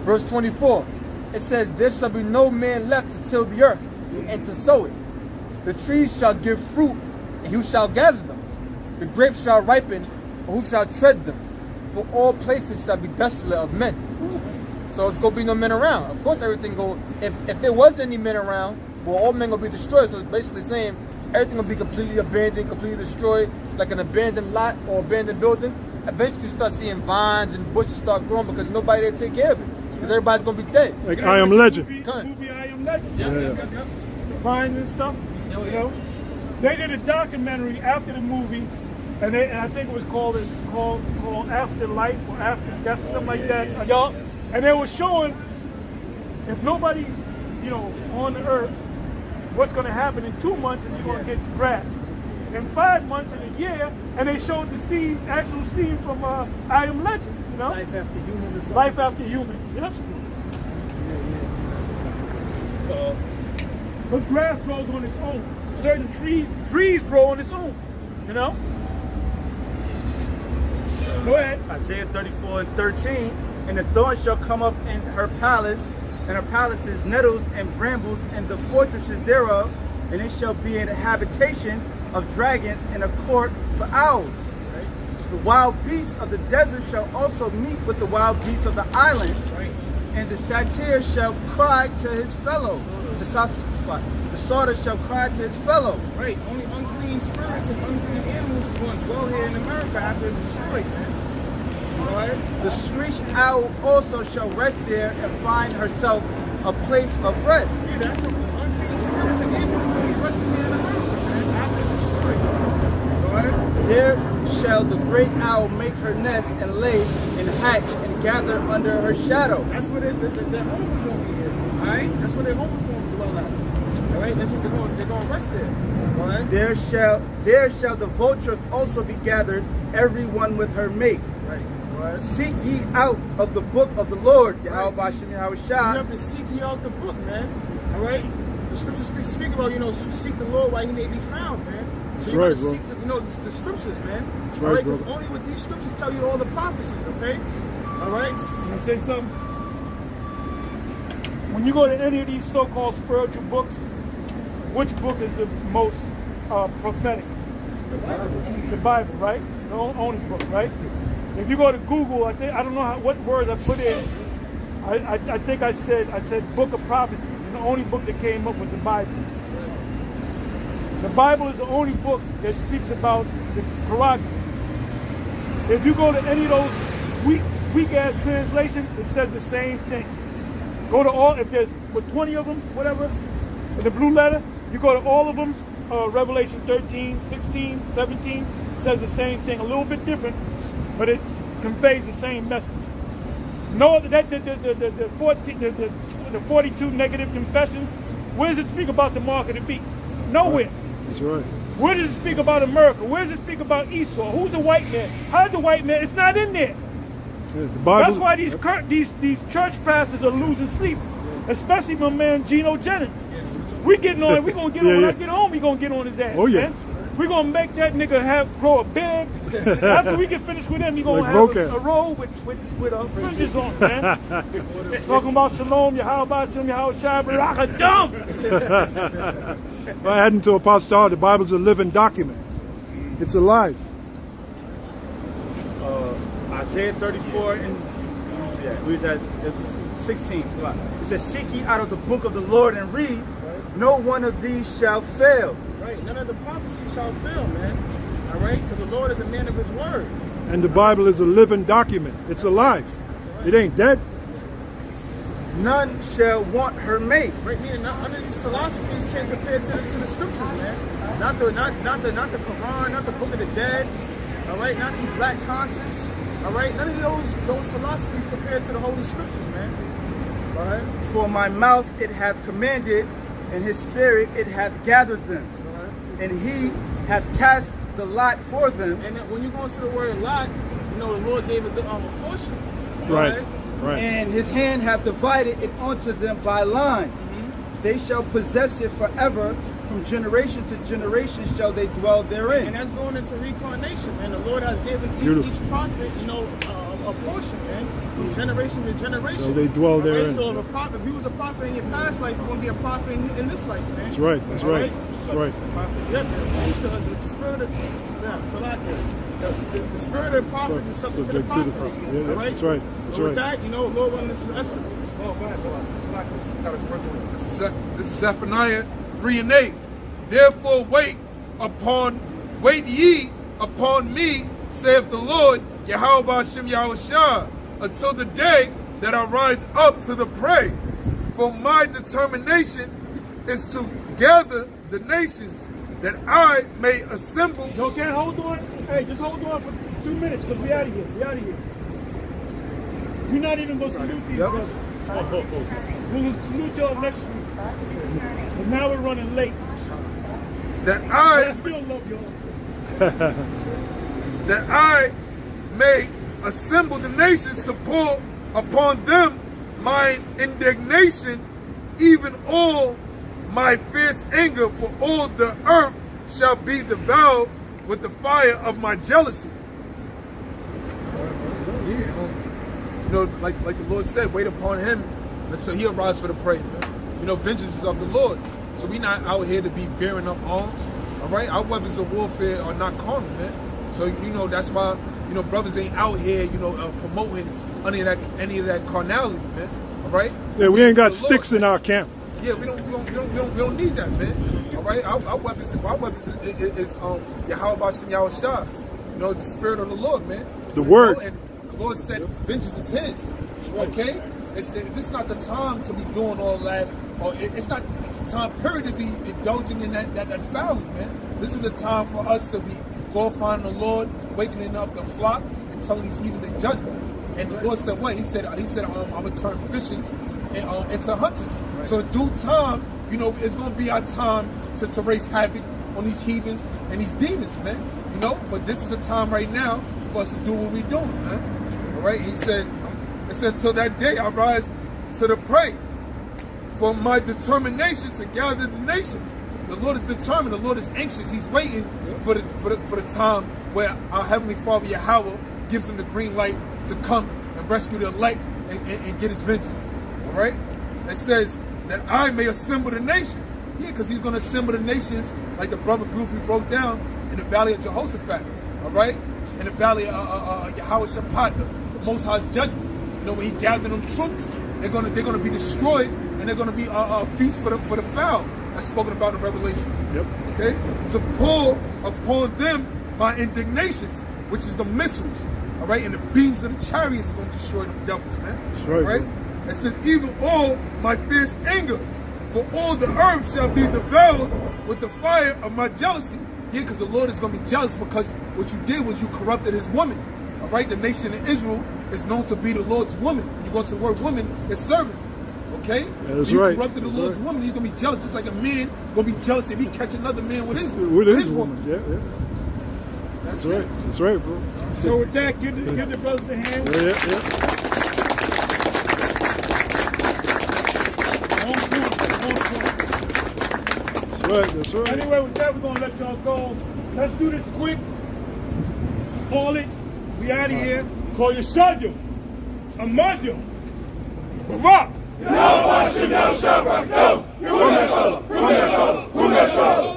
verse 24. It says, there shall be no man left to till the earth and to sow it. The trees shall give fruit, and you shall gather them. The grapes shall ripen, and who shall tread them? For all places shall be desolate of men. So it's gonna be no men around. Of course, everything go. If there was any men around, well, all men gonna be destroyed. So it's basically saying everything gonna be completely abandoned, completely destroyed, like an abandoned lot or abandoned building. Eventually, you start seeing vines and bushes start growing because nobody there take care of it. Because everybody's gonna be dead. Like I Am Legend. Movie I Am Legend. Yeah. Vines and stuff. You know, they did a documentary after the movie, and I think it was called Afterlife or After Death, something like that. Y'all, and they were showing if nobody's, you know, on the earth, what's going to happen in 2 months is you're going to get grass. In 5 months, in a year, and they showed the scene, actual scene from I Am Legend. You know, Life After Humans or something. Life After Humans. Yep. Because grass grows on its own. Certain trees grow on its own. You know? Go ahead. Isaiah 34:13, and the thorn shall come up in her palace, and her palaces nettles and brambles, and the fortresses thereof, and it shall be an habitation of dragons and a court for owls. The wild beasts of the desert shall also meet with the wild beasts of the island, and the satyr shall cry to his fellow. The sauter shall cry to his fellow. Right, only unclean spirits and unclean animals is going to dwell here in America after it's destroyed, man. Alright? The screech owl also shall rest there and find herself a place of rest. Yeah, that's the unclean spirits and animals going to be resting here in America, man, after it's destroyed. Alright? There shall the great owl make her nest and lay and hatch and gather under her shadow. That's where their home is going to be here. Alright? That's where their home is going to dwell at. Alright? That's what they're going to rest there. Alright? There shall the vultures also be gathered, every one with her mate. Right. Right. Seek ye out of the book of the Lord, Yahweh Bashem Yahweh Shah. You have to seek ye out the book, man. Alright? The scriptures speak about, you know, seek the Lord while he may be found, man. So you gotta seek the, you know, the scriptures, man. Alright? Because only what these scriptures tell you all the prophecies, okay? Alright? Can I say something? When you go to any of these so-called spiritual books, which book is the most prophetic? The Bible, right? The only book, right? If you go to Google, I don't know what words I put in. I think I said book of prophecies, and the only book that came up was the Bible. The Bible is the only book that speaks about the prerogative. If you go to any of those weak-ass translations, it says the same thing. Go to all, if there's 20 of them, whatever, in the blue letter, you go to all of them, Revelation 13, 16, 17, says the same thing, a little bit different, but it conveys the same message. No, the 42 negative confessions, where does it speak about the mark of the beast? Nowhere. That's right. Where does it speak about America? Where does it speak about Esau? Who's the white man? How's the white man? It's not in there. Yeah, the Bible, that's why these church pastors are losing sleep, especially my man Geno Jennings. We getting on. We gonna get on. When I get home, we gonna get on his ass. Oh yeah. Man. We gonna make that nigga grow a beard. After we get finished with him, he gonna have a robe with fringes on, man. Talking about Shalom, Yahweh Shem, Yahweh Shai, Barakadam. By adding to Apostle Charles, the Bible's a living document. It's alive. Isaiah 34 and read that. It's 16. It says, "Seek ye out of the book of the Lord and read. No one of these shall fail." Right. None of the prophecies shall fail, man. All right. Because the Lord is a man of His word. And the Bible is a living document. It's alive. It ain't dead. None shall want her mate. Right. Meaning none of these philosophies can compare to the scriptures, man. Not the Quran, not the Book of the Dead. All right. Not your black conscience. All right, none of those philosophies compared to the Holy Scriptures, man. All right. For my mouth it hath commanded, and his spirit it hath gathered them, and he hath cast the lot for them. And when you go into the word lot, you know the Lord gave a portion. Right. Right. And his hand hath divided it unto them by line. They shall possess it forever. From generation to generation shall they dwell therein. And that's going into reincarnation, man. The Lord has given each prophet, you know, a portion, man, from generation to generation. So they dwell therein. So if he was a prophet in your past life, you're going to be a prophet in this life, man. That's right. That's right. right. Yeah, the spirit of the spirit of the prophets is subject to the prophecy. Yeah, All right? that's right. That's So with right. that, you know, Lord willing, this is lesson. Oh, go ahead. Got a quick one. This is Zephaniah 3:8. Therefore wait ye upon me, saith the Lord, Yahweh Hashem Yahushua, until the day that I rise up to the prey. For my determination is to gather the nations, that I may assemble. Y'all can't hold on. Hey, just hold on for 2 minutes, because we out of here. We out of here. We're not even going to salute these brothers. We'll salute y'all next week. But now we're running late. That But I I still love y'all. that I may assemble the nations to pour upon them mine indignation, even all my fierce anger, for all the earth shall be devoured with the fire of my jealousy. You know, like the Lord said, wait upon him until he arrives for the prey. You know, vengeance is of the Lord. So we not out here to be bearing up arms. All right, our weapons of warfare are not carnal, man. So you know that's why brothers ain't out here, promoting any of that carnality, man. All right. Yeah, we ain't got sticks in our camp. Yeah, we don't need that, man. All right, our weapons is Yahweh Hashem Yahushua. You know, the spirit of the Lord, man. The word. And the Lord said, vengeance is his. Okay, it's not the time to be doing all that, or it's not the time period to be indulging in that folly, man. This is the time for us to be glorifying the Lord, wakening up the flock, and telling these heathen in judgment. And the Lord said, what? He said, I'm gonna turn fishers into hunters. Right. So in due time, it's gonna be our time to raise havoc on these heathens and these demons, man. But this is the time right now for us to do what we're doing, man. All right. He said, till that day I rise to the prey. For my determination to gather the nations. The Lord is determined. The Lord is anxious. He's waiting for the time where our Heavenly Father Yahweh gives him the green light to come and rescue the elect and get his vengeance. All right? It says that I may assemble the nations. Yeah, because he's going to assemble the nations like the brother Goofy broke down in the valley of Jehoshaphat. All right? In the valley of Yahweh Shaphat, the Most High's judgment. When he gathered them troops, they're gonna be destroyed, and they're gonna be a feast for the foul. That's spoken about in Revelations. Yep. Okay. To pour upon them my indignations, which is the missiles. All right, and the beams of the chariots are gonna destroy them devils, man. That's right. Right. It says, even all my fierce anger, for all the earth shall be devoured with the fire of my jealousy. Yeah, because the Lord is gonna be jealous because what you did was you corrupted his woman. All right, the nation of Israel is known to be the Lord's woman. When you go to the word woman, it's servant. Okay? That's so you right. corrupted the Lord's woman, he's gonna be jealous, just like a man gonna be jealous if he catch another man with his woman. Yeah. That's right. That's right, bro. So with that, give the brothers a hand. Yeah. That's right. Anyway, with that, we're gonna let y'all go. Let's do this quick. Call it. We out of here. Call your Shadio, Amadio, Barak.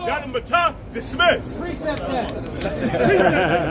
Got him, dismissed. Precept that.